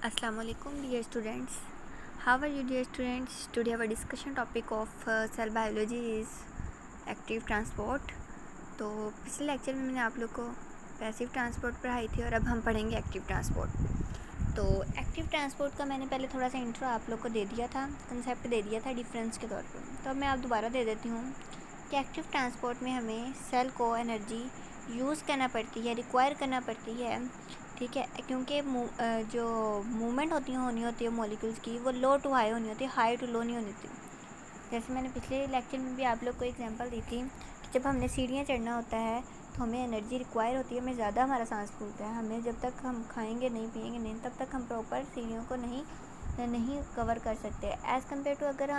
Assalamu alaikum dear students. How are you dear students? Today our discussion topic of cell biology is active transport. तो पिछले lecture में मैंने आप लोग को पैसिव ट्रांसपोर्ट पढ़ाई थी और अब हम पढ़ेंगे एक्टिव ट्रांसपोर्ट। तो एक्टिव ट्रांसपोर्ट का मैंने पहले थोड़ा सा इंट्रो आप लोग को दे दिया था, कंसेप्ट दे दिया था डिफरेंस के तौर पर। तो अब मैं आप दोबारा दे देती हूँ कि एक्टिव ट्रांसपोर्ट में हमें सेल को एनर्जी यूज़ करना पड़ती है, रिक्वायर करना पड़ती है, ठीक है, क्योंकि जो मूवमेंट होनी होती है मॉलिक्यूल्स की, वो लो टू हाई होनी होती है, हाई टू लो नहीं होनी होती। जैसे मैंने पिछले लेक्चर में भी आप लोग को एग्जांपल दी थी कि जब हमने सीढ़ियाँ चढ़ना होता है तो हमें एनर्जी रिक्वायर होती है, हमें ज़्यादा हमारा सांस फूलता है, हमें जब तक हम खाएंगे नहीं पिएंगे नहीं तब तक हम प्रॉपर सीढ़ियों को नहीं कवर कर सकते एज़ कम्पेयर टू अगर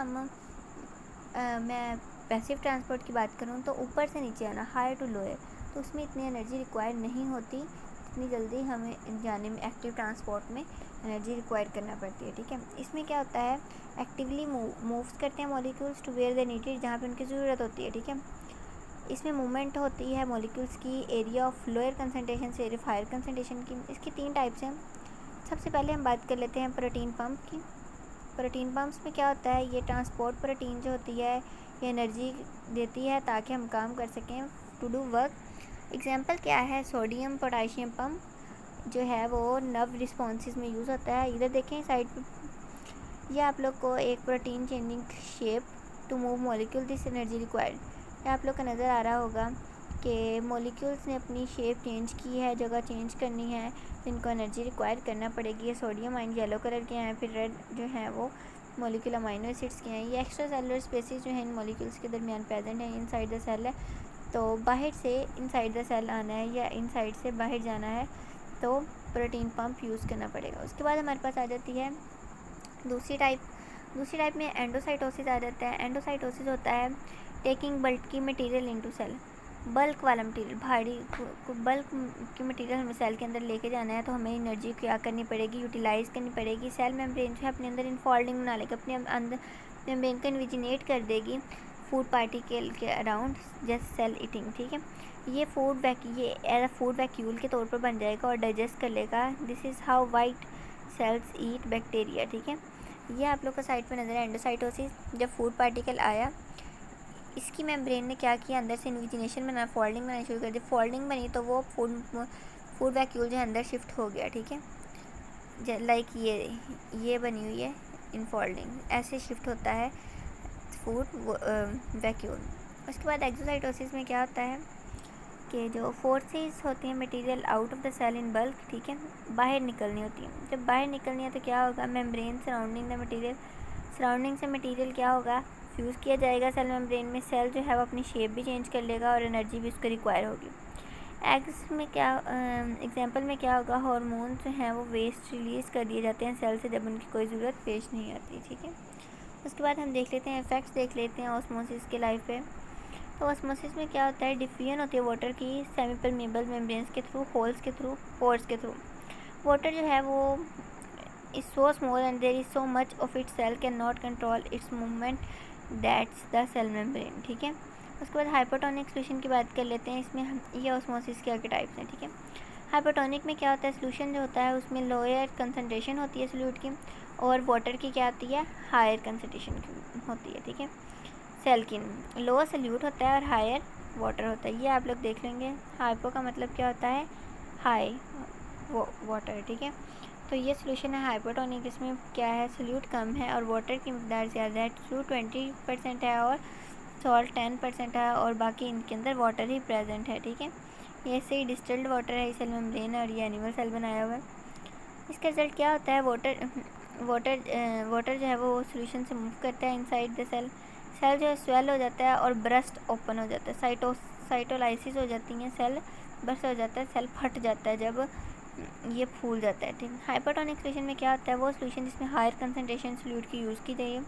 मैं पैसिव ट्रांसपोर्ट की बात करूँ तो ऊपर से नीचे आना, हाई टू लो है, तो उसमें इतनी एनर्जी रिक्वायर नहीं होती इतनी जल्दी हमें जाने में। एक्टिव ट्रांसपोर्ट में एनर्जी रिक्वायर करना पड़ती है, ठीक है। इसमें क्या होता है, एक्टिवली मूव्स करते हैं molecules to where they needed, जहाँ पे उनकी ज़रूरत होती है, ठीक है। इसमें मूवमेंट होती है मॉलिक्यूल्स की एरिया ऑफ लोअर कंसनट्रेशन से एरिया हायर कंसनट्रेशन की। इसकी 3 टाइप्स हैं। सबसे पहले हम बात कर लेते हैं प्रोटीन पम्प की। प्रोटीन पम्प्स में क्या होता है, ये ट्रांसपोर्ट प्रोटीन जो होती है ये एनर्जी देती है ताकि हम काम कर सकें, टू डू वर्क। एग्जांपल क्या है, सोडियम पोटाशियम पम्प जो है वो नर्व रिस्पॉन्सेज में यूज़ होता है। इधर देखें साइड पे, ये आप लोग को एक protein changing shape to move molecule this energy required, ये आप लोग को नज़र आ रहा होगा कि मॉलिक्यूल्स ने अपनी शेप चेंज की है, जगह चेंज करनी है, तो इनको एनर्जी रिक्वायर करना पड़ेगी। ये सोडियम आयन येलो कलर के हैं, फिर रेड जो है वो मॉलिक्यूल अमाइनो एसिड्स के हैं। ये एक्स्ट्रा सेलुलर स्पेसिस जो है इन मॉलिक्यूल्स के दरमियान प्रेजेंट है, इनसाइड द सेल है, तो बाहर से इनसाइड द सेल आना है या इनसाइड से बाहर जाना है तो प्रोटीन पंप यूज़ करना पड़ेगा। उसके बाद हमारे पास आ जाती है दूसरी टाइप में एंडोसाइटोसिस आ जाता है। एंडोसाइटोसिस होता है टेकिंग बल्क की मटेरियल इनटू सेल, बल्क वाला मटेरियल, भारी बल्क की मटेरियल हमें सेल के अंदर लेके जाना है, तो हमें एनर्जी क्या करनी पड़ेगी, यूटिलाइज करनी पड़ेगी। सेल मेम्ब्रेन जो है अपने अंदर इनफोल्डिंग बना लेगी, अपने अंदर मेम्ब्रेन को इन्विजिनेट कर देगी फूड पार्टिकल के अराउंड, जैसे सेल ईटिंग, ठीक है। ये एज अ फूड वैक्यूल के तौर पर बन जाएगा और डाइजेस्ट कर लेगा। This is how white cells eat bacteria, ठीक है। ये आप लोग का साइड पे नज़र है एंडोसाइटोसिस। जब फूड पार्टिकल आया, इसकी मेम्ब्रेन ने क्या किया, अंदर से इन्विजिनेशन बना, फोल्डिंग बनानी शुरू कर दी। फोल्डिंग बनी तो वो फूड वैक्यूल जो है अंदर शिफ्ट हो गया, ठीक है। लाइक ये बनी हुई है इनफोल्डिंग, ऐसे शिफ्ट होता है फूड वैक्यूल। उसके बाद एक्सोसाइटोसिस में क्या होता है कि जो फोर्सेस होती हैं material out of the cell in bulk, ठीक है, बाहर निकलनी होती है। जब बाहर निकलनी है तो क्या होगा, membrane surrounding the material, surrounding से मटेरियल क्या होगा, फ्यूज़ किया जाएगा सेल मेम्ब्रेन में। सेल जो है वो अपनी शेप भी चेंज कर लेगा और एनर्जी भी उसको रिक्वायर होगी। एग्स में क्या एग्जांपल में क्या होगा, हार्मोन जो हैं वो वेस्ट रिलीज़ कर दिए जाते हैं सेल से जब उनकी कोई ज़रूरत पेश नहीं आती, ठीक है। उसके बाद हम देख लेते हैं इफ़ेक्ट्स, देख लेते हैं ऑस्मोसिस के लाइफ पे। तो ऑस्मोसिस में क्या होता है, डिफ्यूजन होती है वाटर की सेमी परमेबल मेम्ब्रेन्स के थ्रू, होल्स के थ्रू, पोर्स के थ्रू। वाटर जो है वो is so small and there is so much of it cell can not control its movement, that's the cell membrane, ठीक है। उसके बाद हाइपोटोनिक सोल्यूशन की बात कर लेते हैं। इसमें ये ऑस्मोसिस के आगे टाइप्स हैं, ठीक है। हाइपोटोनिक में क्या होता है, सोल्यूशन जो होता है उसमें लोअर कंसनट्रेशन होती है सोल्यूट की, और वाटर की क्या होती है, हायर कंसनट्रेशन की होती है, ठीक है। सेल की लोअर सोल्यूट होता है और हायर वाटर होता है, ये आप लोग देख लेंगे। हाइपो का मतलब क्या होता है, हाई वाटर, ठीक है। तो ये सोल्यूशन है हाइपोटोनिक, इसमें क्या है, सोल्यूट कम है और वाटर की मकदार ज़्यादा है। सोल्यूट 20% है और सॉल्ट 10% है और बाकी इनके अंदर वाटर ही प्रेजेंट है, ठीक है। ये सही डिस्टिल्ड वाटर है, सेल मेम्ब्रेन और ये एनिमल सेल बनाया हुआ है। इसका रिजल्ट क्या होता है, वाटर जो है वो सोल्यूशन से मूव करता है इनसाइड द सेल। सेल जो है स्वेल हो जाता है और ब्रस्ट ओपन हो जाता है, साइटोलाइसिस हो जाती हैं, सेल बर्स्ट हो जाता है, सेल फट जाता है जब ये फूल जाता है, ठीक। हाइपोटोनिक सोल्यूशन में क्या होता है, वो सोल्यूशन जिसमें हायर कंसनट्रेशन सोल्यूट की यूज़ की जाए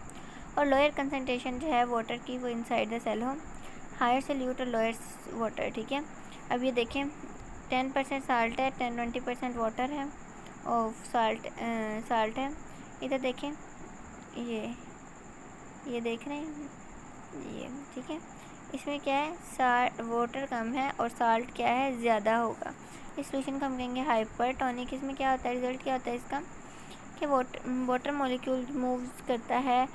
और लोअर कंसनट्रेशन जो है वाटर की वो इनसाइड द सेल हो, हायर सोल्यूट और लोअर वाटर, ठीक है। अब ये देखें 10% साल्ट है, 20% वाटर है और साल्ट है। इधर देखें, ये देख रहे हैं, ये ठीक है। इसमें क्या है, वाटर कम है और साल्ट क्या है, ज़्यादा होगा। इस सोल्यूशन को हम कहेंगे हाइपरटोनिक। इसमें क्या होता है, रिजल्ट क्या होता है इसका, कि वाटर मॉलिक्यूल मूव करता है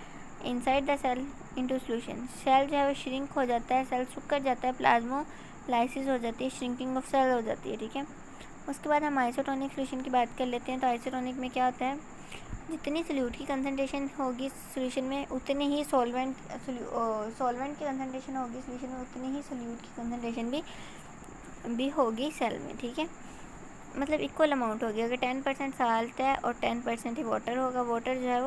inside the cell into solution. Cell जो है वो श्रिंक हो जाता है, सेल सूख कर जाता है, प्लाज्मोलाइसिस हो जाती है, श्रिंकिंग ऑफ सेल हो जाती है, ठीक है। उसके बाद हम आइसोटोनिक सॉल्यूशन की बात कर लेते हैं। तो आइसोटोनिक में क्या होता है, जितनी सोल्यूट की कंसनट्रेशन होगी सॉल्यूशन में उतनी ही सॉल्वेंट की कंसनट्रेशन होगी सॉल्यूशन में, उतनी ही सोल्यूट की कंसनट्रेशन भी होगी सेल में, ठीक है। मतलब इक्वल अमाउंट होगी। अगर 10% साल्ट है और 10% ही वाटर होगा, वाटर जो है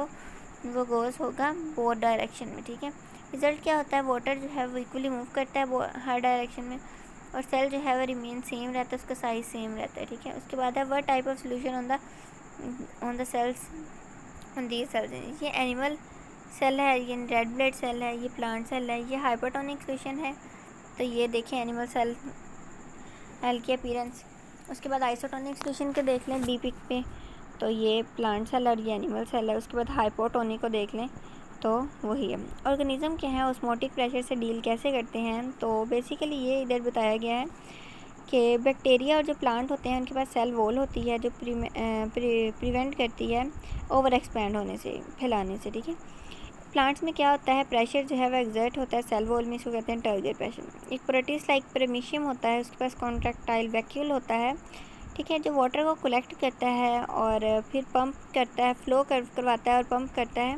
वो गोज़ होगा बोथ डायरेक्शन में, ठीक है। रिज़ल्ट क्या होता है, वाटर जो है वो इक्वली मूव करता है हर डायरेक्शन में, और सेल जो है वो रिमेन सेम रहता है, उसका साइज सेम रहता है, ठीक है। उसके बाद है what type of solution on the cells on the cells. ये एनिमल सेल है, ये रेड ब्लड सेल है, ये प्लांट सेल है, ये हाइपरटोनिक सोल्यूशन है। तो ये देखें एनिमल सेल की अपीयरेंस। उसके बाद आइसोटोनिक सोल्यूशन के देख लें बी पिक पे, तो ये प्लांट सेल और ये एनिमल सेल है। उसके बाद हाइपोटोनिक को देख लें तो वही है। ऑर्गेनिज्म क्या है, ऑस्मोटिक प्रेशर से डील कैसे करते हैं, तो बेसिकली ये इधर बताया गया है कि बैक्टीरिया और जो प्लांट होते हैं उनके पास सेल वॉल होती है जो प्रिवेंट करती है ओवर एक्सपैंड होने से, फैलाने से, ठीक है। प्लांट्स में क्या होता है, प्रेशर जो है वो एग्जर्ट होता है सेल वॉल में, इसको कहते हैं टर्गेट प्रेशर। एक प्रोटिस्ट लाइक प्रेमीशियम होता है, उसके पास कॉन्ट्रैक्टाइल वैक्यूल होता है, ठीक है, जो वाटर को कलेक्ट करता है और फिर पंप करता है, करवाता है और पंप करता है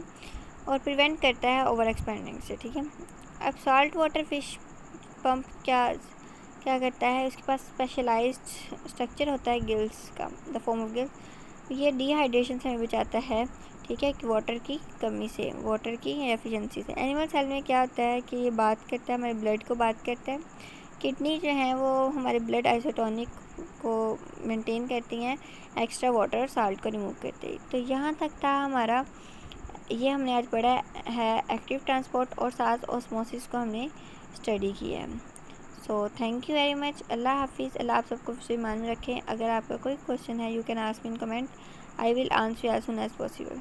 और प्रिवेंट करता है ओवर एक्सपैंडिंग से, ठीक है। अब सॉल्ट वाटर फिश पंप क्या करता है, उसके पास स्पेशलाइज्ड स्ट्रक्चर होता है गिल्स का, द फॉर्म ऑफ गिल्स। ये डिहाइड्रेशन से हमें बचाता है, ठीक है, कि वाटर की कमी से, वाटर की एफिशिएंसी से। एनिमल सेल में क्या होता है कि ये बात करता है, हमारे ब्लड को बात करता है। किडनी जो है वो हमारे ब्लड आइसोटोनिक को मेंटेन करती हैं, एक्स्ट्रा वाटर और साल्ट को रिमूव करती है। तो यहाँ तक था हमारा, ये हमने आज पढ़ा है एक्टिव ट्रांसपोर्ट और साथ ऑस्मोसिस को हमने स्टडी किया है। So thank you very much. अल्लाह हाफिज़। अल्लाह आप सबको ईमान में रखें। अगर आपका कोई क्वेश्चन है you can ask me in comment, I will answer as soon as possible.